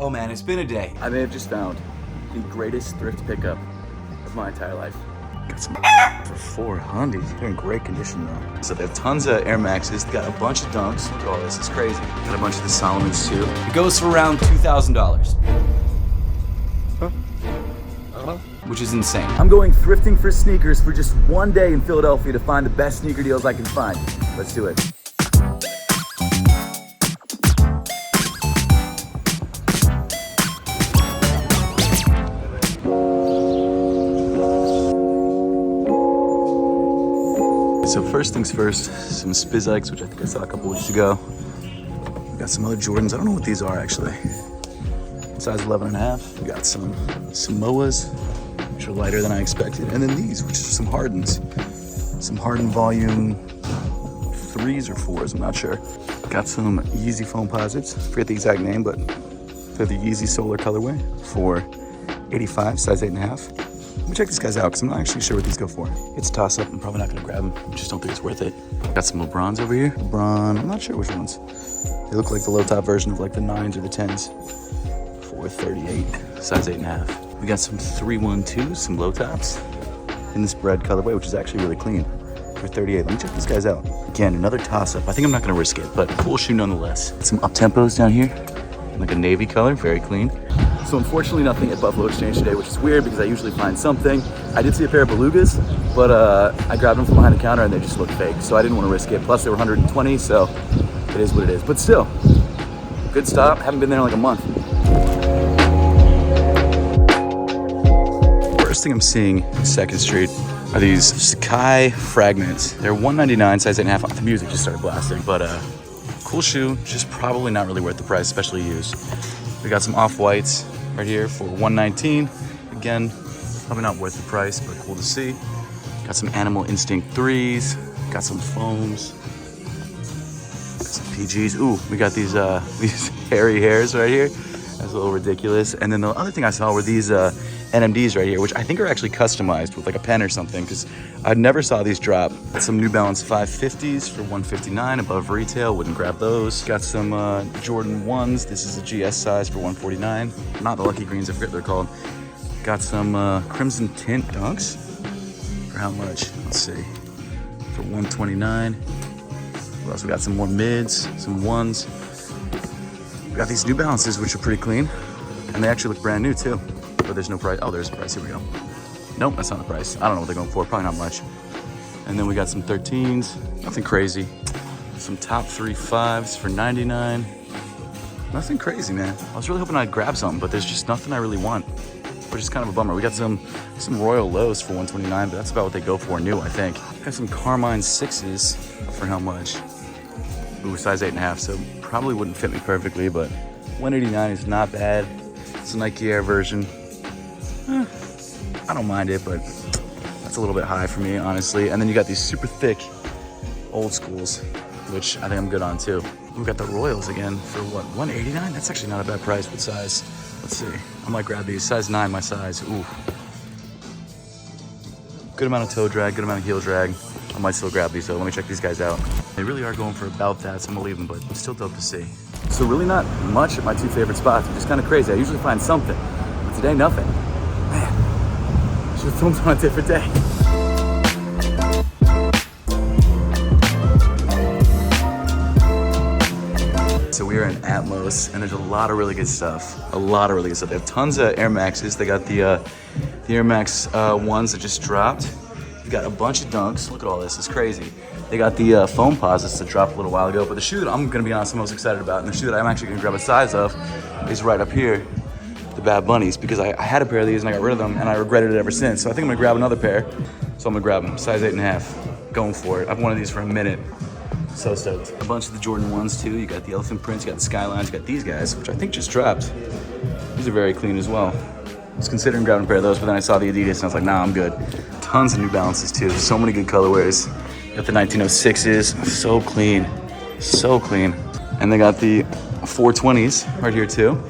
Oh man, it's been a day. I may have just found the greatest thrift pickup of my entire life. Got some for 400. They're in great condition though. So they have tons of Air Maxes. They got a bunch of Dunks. Look at all this, it's crazy. Got a bunch of the Cinnaminson too. It goes for around $2,000. Which is insane. I'm going thrifting for sneakers for just one day in Philadelphia to find the best sneaker deals I can find. Let's do it. So first things first, some Spizikes, which I think I saw a couple weeks ago. We got some other Jordans. I don't know what these are actually. Size 11.5. We got some Samoas, which are lighter than I expected. And then these, which are some Hardens. Some Harden volume 3s or 4s, I'm not sure. Got some Yeezy foam posits. Forget the exact name, but they're the Yeezy Solar colorway for 85, size 8.5. Let me check these guys out because I'm not actually sure what these go for. It's a toss up. I'm probably not gonna grab them. I just don't think it's worth it. Got some LeBrons over here. LeBron, I'm not sure which ones. They look like the low top version of like the 9s or the 10s for 38, size 8.5. We got some 312s, some low tops in this bread colorway, which is actually really clean for 38. Let me check these guys out. Again, another toss up. I think I'm not gonna risk it, but cool shoe nonetheless. Some up tempos down here, like a navy color, very clean. So unfortunately nothing at Buffalo Exchange today, which is weird because I usually find something. I did see a pair of Belugas, but I grabbed them from behind the counter and they just looked fake. So I didn't want to risk it. Plus they were 120, so it is what it is. But still, good stop. Haven't been there in like a month. First thing I'm seeing on 2nd Street are these Sakai fragments. They're $199, size 8.5. The music just started blasting, but cool shoe, just probably not really worth the price, especially used. We got some off-whites right here for $119. Again, probably not worth the price, but cool to see. Got some Animal Instinct 3s. Got some foams. Got some PGs. Ooh, we got these hairy hairs right here. That's a little ridiculous. And then the other thing I saw were these NMDs right here, which I think are actually customized with like a pen or something, because I never saw these drop. Got some New Balance 550s for $159 above retail, wouldn't grab those. Got some Jordan 1s. This is a GS size for $149. Not the Lucky Greens, I forget what they're called. Got some Crimson Tint Dunks. For how much? Let's see. For $129. What else? We got some more mids, some 1s. We got these New Balances, which are pretty clean. And they actually look brand new too. But there's no price. Oh, there's a price. Here we go. Nope, that's not the price. I don't know what they're going for. Probably not much. And then we got some 13s. Nothing crazy. Some top 3 5s for $99. Nothing crazy, man. I was really hoping I'd grab something, but there's just nothing I really want, which is kind of a bummer. We got some Royal Lows for $129, but that's about what they go for new, I think. Got some Carmine 6s for how much? Ooh, size 8.5, so probably wouldn't fit me perfectly, but $189 is not bad. It's a Nike Air version. I don't mind it, but that's a little bit high for me, honestly. And then you got these super thick old schools, which I think I'm good on too. We got the Royals again for what, $189? That's actually not a bad price. What size? Let's see. I might grab these. Size 9, my size. Ooh. Good amount of toe drag, good amount of heel drag. I might still grab these though. Let me check these guys out. They really are going for about that, so I'm gonna leave them, but it's still dope to see. So really not much at my 2 favorite spots, which is kind of crazy. I usually find something, but today nothing. Man, should have filmed on a different day. So we are in Atmos, and there's a lot of really good stuff. A lot of really good stuff. They have tons of Air Maxes. They got the Air Max 1s that just dropped. We got a bunch of Dunks. Look at all this. It's crazy. They got the foam posits that dropped a little while ago, but the shoe that I'm gonna be honest, I'm most excited about, and the shoe that I'm actually gonna grab a size of is right up here, the Bad Bunnies, because I had a pair of these and I got rid of them, and I regretted it ever since. So I think I'm gonna grab another pair. So I'm gonna grab them, size 8.5. Going for it. I've wanted these for a minute. So stoked. A bunch of the Jordan 1s too. You got the elephant prints, you got the Skylines, you got these guys, which I think just dropped. These are very clean as well. I was considering grabbing a pair of those, but then I saw the Adidas and I was like, nah, I'm good. Tons of New Balances too. So many good colorways. Got the 1906s, so clean, so clean. And they got the 420s right here too.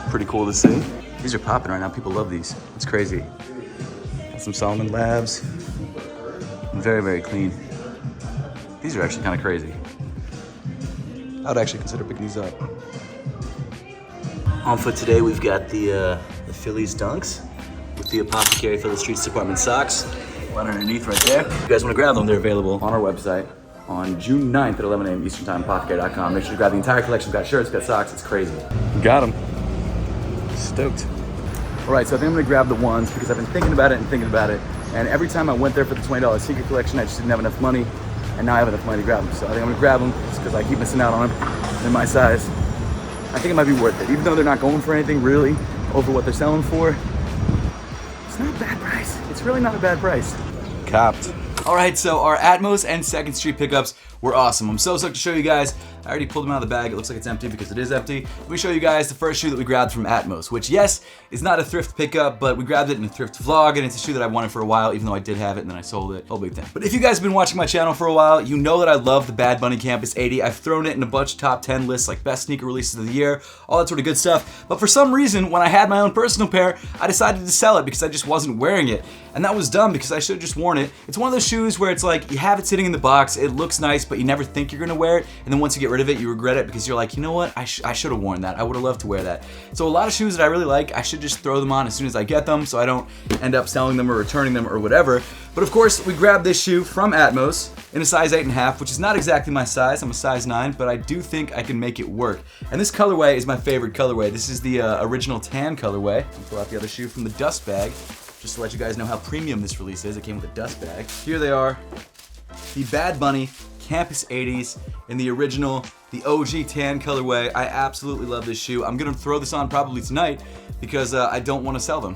Pretty cool to see. These are popping right now. People love these. It's crazy. Got some Solomon Labs. Very, very clean. These are actually kind of crazy. I would actually consider picking these up. On foot today, we've got the Phillies Dunks with the APTHCRY Fill the Streets Department socks. One underneath right there. If you guys want to grab them, they're available on our website on June 9th at 11 a.m. Eastern Time, APTHCRY.com. Make sure to grab the entire collection. We've got shirts, we've got socks, it's crazy. Got them. Stoked. All right, so I think I'm gonna grab the ones because I've been thinking about it. And every time I went there for the $20 sneaker collection, I just didn't have enough money. And now I have enough money to grab them. So I think I'm gonna grab them just because I keep missing out on them. They're my size. I think it might be worth it. Even though they're not going for anything really over what they're selling for, it's not a bad price. It's really not a bad price. Copped. All right, so our Atmos and 2nd Street pickups were awesome. I'm so stoked to show you guys. I already pulled them out of the bag. It looks like it's empty because it is empty. Let me show you guys the first shoe that we grabbed from Atmos, which yes, is not a thrift pickup, but we grabbed it in a thrift vlog, and it's a shoe that I wanted for a while, even though I did have it and then I sold it. Whole big thing. But if you guys have been watching my channel for a while, you know that I love the Bad Bunny Campus 80. I've thrown it in a bunch of top 10 lists, like best sneaker releases of the year, all that sort of good stuff. But for some reason, when I had my own personal pair, I decided to sell it because I just wasn't wearing it. And that was dumb because I should have just worn it. It's one of those shoes where it's like, you have it sitting in the box, it looks nice, but you never think you're gonna wear it. And then once you get rid of it, you regret it because you're like, you know what, I should have worn that. I would have loved to wear that. So a lot of shoes that I really like, I should just throw them on as soon as I get them so I don't end up selling them or returning them or whatever. But of course, we grabbed this shoe from Atmos in a size 8.5, which is not exactly my size. I'm a size 9, but I do think I can make it work. And this colorway is my favorite colorway. This is the original tan colorway. I'll pull out the other shoe from the dust bag, just to let you guys know how premium this release is. It came with a dust bag. Here they are, the Bad Bunny Campus 80s in the original, the OG tan colorway. I absolutely love this shoe. I'm gonna throw this on probably tonight because I don't want to sell them.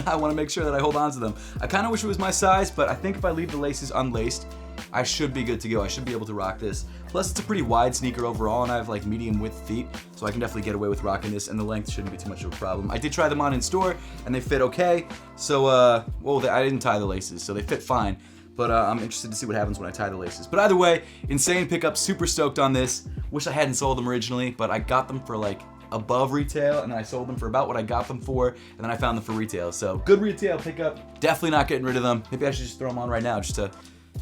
I want to make sure that I hold on to them. I kind of wish it was my size, but I think if I leave the laces unlaced, I should be good to go. I should be able to rock this. Plus, it's a pretty wide sneaker overall, and I have like medium width feet, so I can definitely get away with rocking this, and the length shouldn't be too much of a problem. I did try them on in store, and they fit okay. So, I didn't tie the laces, so they fit fine. But I'm interested to see what happens when I tie the laces. But either way, insane pickup, super stoked on this. Wish I hadn't sold them originally, but I got them for like above retail, and then I sold them for about what I got them for, and then I found them for retail. So good retail pickup. Definitely not getting rid of them. Maybe I should just throw them on right now, just to,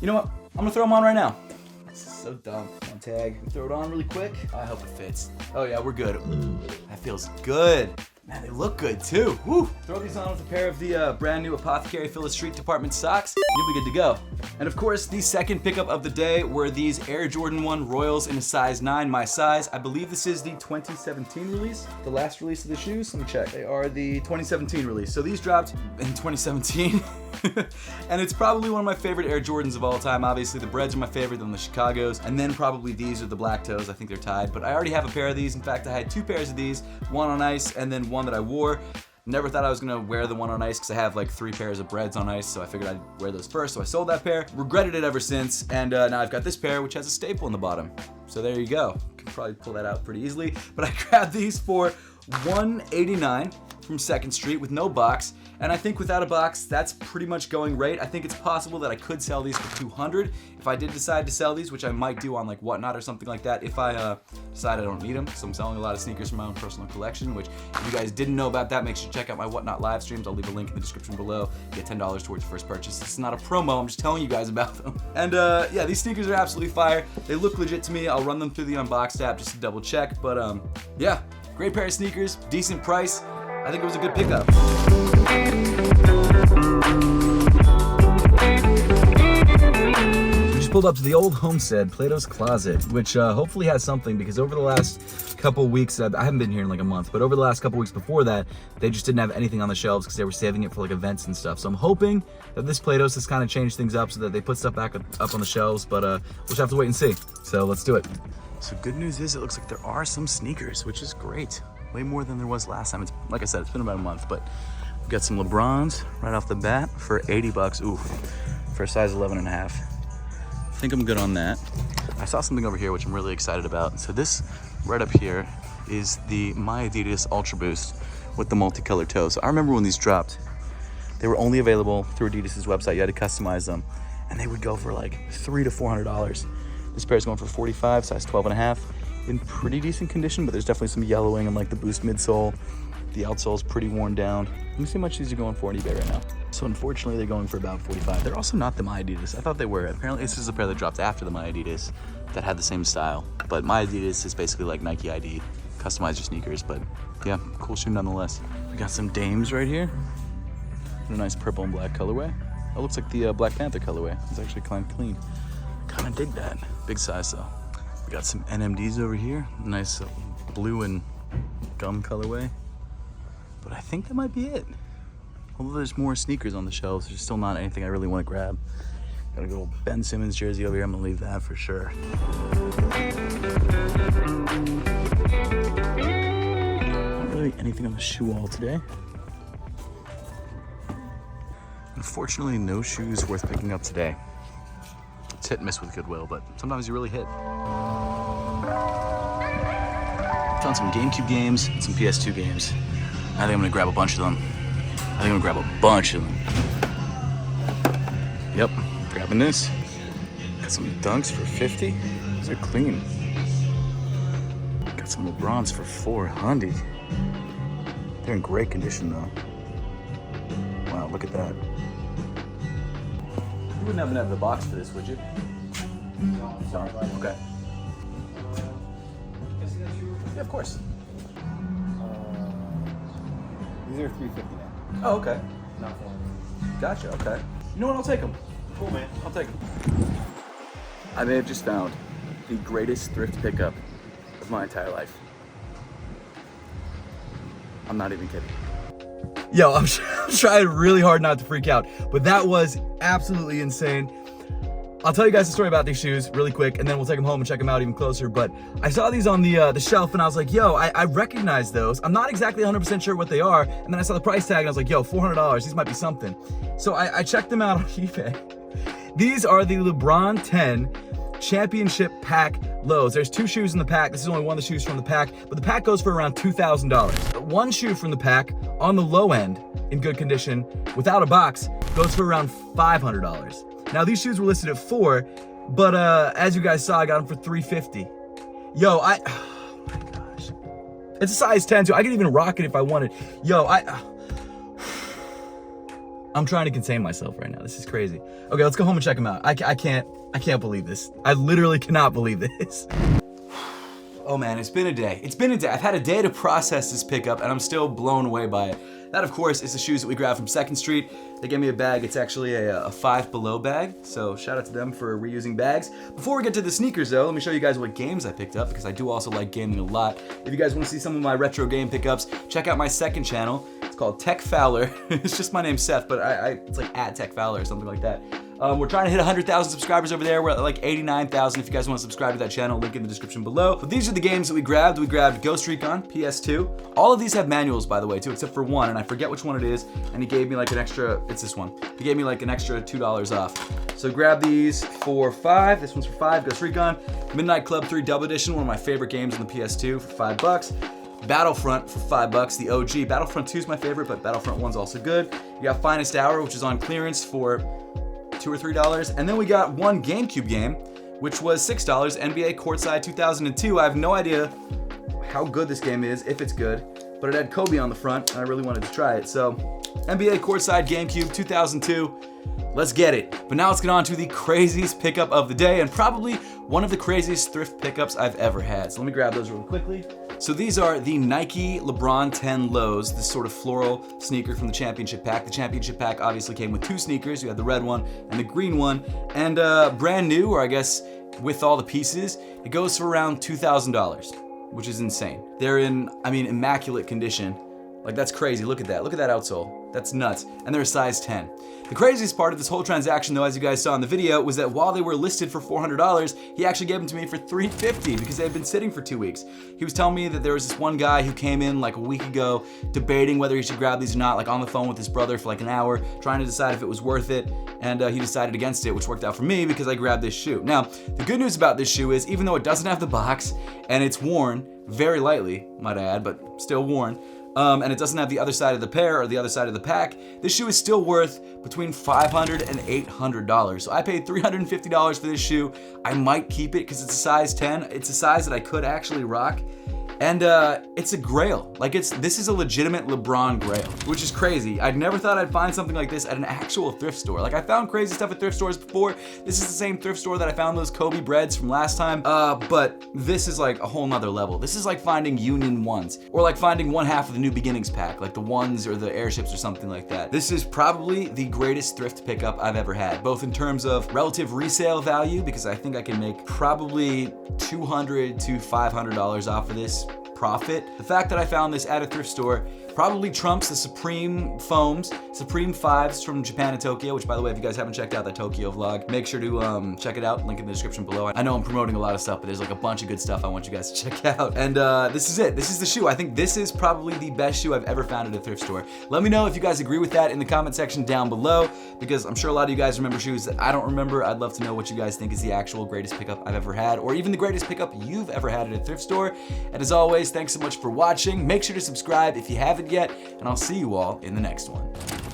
you know what? I'm gonna throw them on right now. This is so dumb. One tag. Throw it on really quick. I hope it fits. Oh yeah, we're good. Ooh, that feels good. Man, they look good too. Woo! Throw these on with a pair of the brand new APTHCRY Fill the Street Department socks. You'll be good to go. And of course, the second pickup of the day were these Air Jordan 1 Royals in a size 9, my size. I believe this is the 2017 release, the last release of the shoes. Let me check. They are the 2017 release. So these dropped in 2017. And it's probably one of my favorite Air Jordans of all time. Obviously, the Breds are my favorite, then the Chicagos, and then probably these are the Black Toes. I think they're tied, but I already have a pair of these. In fact, I had 2 pairs of these, one on ice and then one that I wore. Never thought I was gonna wear the one on ice because I have like 3 pairs of Breds on ice, so I figured I'd wear those first, so I sold that pair. Regretted it ever since, and now I've got this pair, which has a staple in the bottom. So there you go. Can probably pull that out pretty easily, but I grabbed these for $189 from 2nd Street with no box, and I think without a box, that's pretty much going rate. I think it's possible that I could sell these for $200 if I did decide to sell these, which I might do on like Whatnot or something like that if I decide I don't need them, because I'm selling a lot of sneakers from my own personal collection, which if you guys didn't know about that, make sure to check out my Whatnot live streams. I'll leave a link in the description below. Get $10 towards your first purchase. This is not a promo, I'm just telling you guys about them. And yeah, these sneakers are absolutely fire. They look legit to me. I'll run them through the Unboxed app just to double check, but yeah, great pair of sneakers, decent price. I think it was a good pickup. We just pulled up to the old homestead, Plato's Closet, which hopefully has something, because over the last couple weeks, I haven't been here in like a month, but over the last couple weeks before that, they just didn't have anything on the shelves because they were saving it for like events and stuff. So I'm hoping that this Plato's has kind of changed things up so that they put stuff back up on the shelves, but we'll just have to wait and see. So let's do it. So good news is it looks like there are some sneakers, which is great. Way more than there was last time. It's, like I said, it's been about a month, but we've got some LeBrons right off the bat for 80 bucks. Ooh, for a size 11.5. I think I'm good on that. I saw something over here which I'm really excited about. So this right up here is the My Adidas Ultra Boost with the multicolored toe. So I remember when these dropped, they were only available through Adidas's website. You had to customize them, and they would go for like $300 to $400. This pair is going for 45, size 12.5. In pretty decent condition, but there's definitely some yellowing on like the Boost midsole. The outsole is pretty worn down. Let me see how much these are going for on eBay right now. So unfortunately, they're going for about 45. They're also not the My Adidas. I thought they were. Apparently, this is a pair that dropped after the My Adidas that had the same style. But My Adidas is basically like Nike ID customize your sneakers, but yeah, cool shoe nonetheless. We got some Dames right here. In a nice purple and black colorway. That looks like the Black Panther colorway. It's actually kind of clean. Kind of dig that. Big size though. We got some NMDs over here. Nice blue and gum colorway. But I think that might be it. Although there's more sneakers on the shelves, there's still not anything I really want to grab. Got a little Ben Simmons jersey over here. I'm gonna leave that for sure. Not really anything on the shoe wall today. Unfortunately, no shoes worth picking up today. It's hit and miss with Goodwill, but sometimes you really hit. Found some GameCube games and some PS2 games. I think I'm gonna grab a bunch of them. Yep, grabbing this. Got some Dunks for 50. These are clean. Got some LeBrons for 400. They're in great condition though. Wow, look at that. You wouldn't happen to have the box for this, would you? No. Sorry. Okay. Yeah, of course. These are $350 now. Oh, okay. Not for Gotcha, okay. You know what, I'll take them. Cool, man. I'll take them. I may have just found the greatest thrift pickup of my entire life. I'm not even kidding. Yo, I'm trying really hard not to freak out, but that was absolutely insane. I'll tell you guys the story about these shoes really quick, and then we'll take them home and check them out even closer. But I saw these on the shelf, and I was like, yo, I recognize those. I'm not exactly 100% sure what they are. And then I saw the price tag, and I was like, yo, $400. These might be something. So I checked them out on eBay. These are the LeBron 10 Championship Pack lows. There's 2 shoes in the pack. This is only one of the shoes from the pack, but the pack goes for around $2,000. One shoe from the pack on the low end, in good condition, without a box, goes for around $500. Now these shoes were listed at $400, but as you guys saw, I got them for $350. Yo, oh my gosh. It's a size 10 too. I could even rock it if I wanted. Yo, I'm trying to contain myself right now. This is crazy. Okay, let's go home and check them out. I can't believe this. I literally cannot believe this. Oh man, it's been a day. I've had a day to process this pickup and I'm still blown away by it. That of course is the shoes that we grabbed from 2nd Street. They gave me a bag. It's actually a Five Below bag. So shout out to them for reusing bags. Before we get to the sneakers though, let me show you guys what games I picked up because I do also like gaming a lot. If you guys want to see some of my retro game pickups, check out my second channel. It's called Tech Fowler. It's just my name Seth, but it's like @Tech Fowler or something like that. We're trying to hit 100,000 subscribers over there. We're at like 89,000 if you guys want to subscribe to that channel, link in the description below. But these are the games that we grabbed. We grabbed Ghost Recon, PS2. All of these have manuals, by the way, too, except for one, and I forget which one it is, and he gave me like an extra, it's this one. He gave me like an extra $2 off. So grab these for $5. This one's for $5, Ghost Recon. Midnight Club 3 Double Edition, one of my favorite games on the PS2 for $5. Battlefront for $5, the OG. Battlefront 2 is my favorite, but Battlefront 1's also good. You got Finest Hour, which is on clearance for $2 or $3. And then we got one GameCube game, which was $6, NBA Courtside 2002. I have no idea how good this game is, if it's good, but it had Kobe on the front, and I really wanted to try it. So, NBA Courtside GameCube 2002, let's get it. But now let's get on to the craziest pickup of the day, and probably one of the craziest thrift pickups I've ever had. So let me grab those real quickly. So these are the Nike LeBron 10 Lows, this sort of floral sneaker from the Championship Pack. The Championship Pack obviously came with 2 sneakers. You had the red one and the green one. And brand new, or I guess with all the pieces, it goes for around $2,000, which is insane. They're in, immaculate condition. Like, that's crazy. Look at that. Look at that outsole. That's nuts. And they're a size 10. The craziest part of this whole transaction, though, as you guys saw in the video, was that while they were listed for $400, he actually gave them to me for $350 because they had been sitting for 2 weeks. He was telling me that there was this one guy who came in like a week ago debating whether he should grab these or not, like on the phone with his brother for like an hour, trying to decide if it was worth it, and he decided against it, which worked out for me because I grabbed this shoe. Now, the good news about this shoe is, even though it doesn't have the box, and it's worn very lightly, might I add, but still worn, and it doesn't have the other side of the pair or the other side of the pack, this shoe is still worth between $500 and $800. So I paid $350 for this shoe. I might keep it because it's a size 10. It's a size that I could actually rock. And it's a grail. Like this is a legitimate LeBron grail, which is crazy. I'd never thought I'd find something like this at an actual thrift store. Like I found crazy stuff at thrift stores before. This is the same thrift store that I found those Kobe breads from last time. But this is like a whole nother level. This is like finding Union ones, or like finding one half of the New Beginnings pack, like the ones or the airships or something like that. This is probably the greatest thrift pickup I've ever had, both in terms of relative resale value, because I think I can make probably $200 to $500 off of this profit. The fact that I found this at a thrift store probably trumps the Supreme foams, Supreme 5s from Japan and Tokyo, which by the way, if you guys haven't checked out that Tokyo vlog, make sure to check it out, link in the description below. I know I'm promoting a lot of stuff, but there's like a bunch of good stuff I want you guys to check out. And this is it, this is the shoe. I think this is probably the best shoe I've ever found at a thrift store. Let me know if you guys agree with that in the comment section down below, because I'm sure a lot of you guys remember shoes that I don't remember. I'd love to know what you guys think is the actual greatest pickup I've ever had, or even the greatest pickup you've ever had at a thrift store. And as always, thanks so much for watching. Make sure to subscribe if you haven't yet, and I'll see you all in the next one.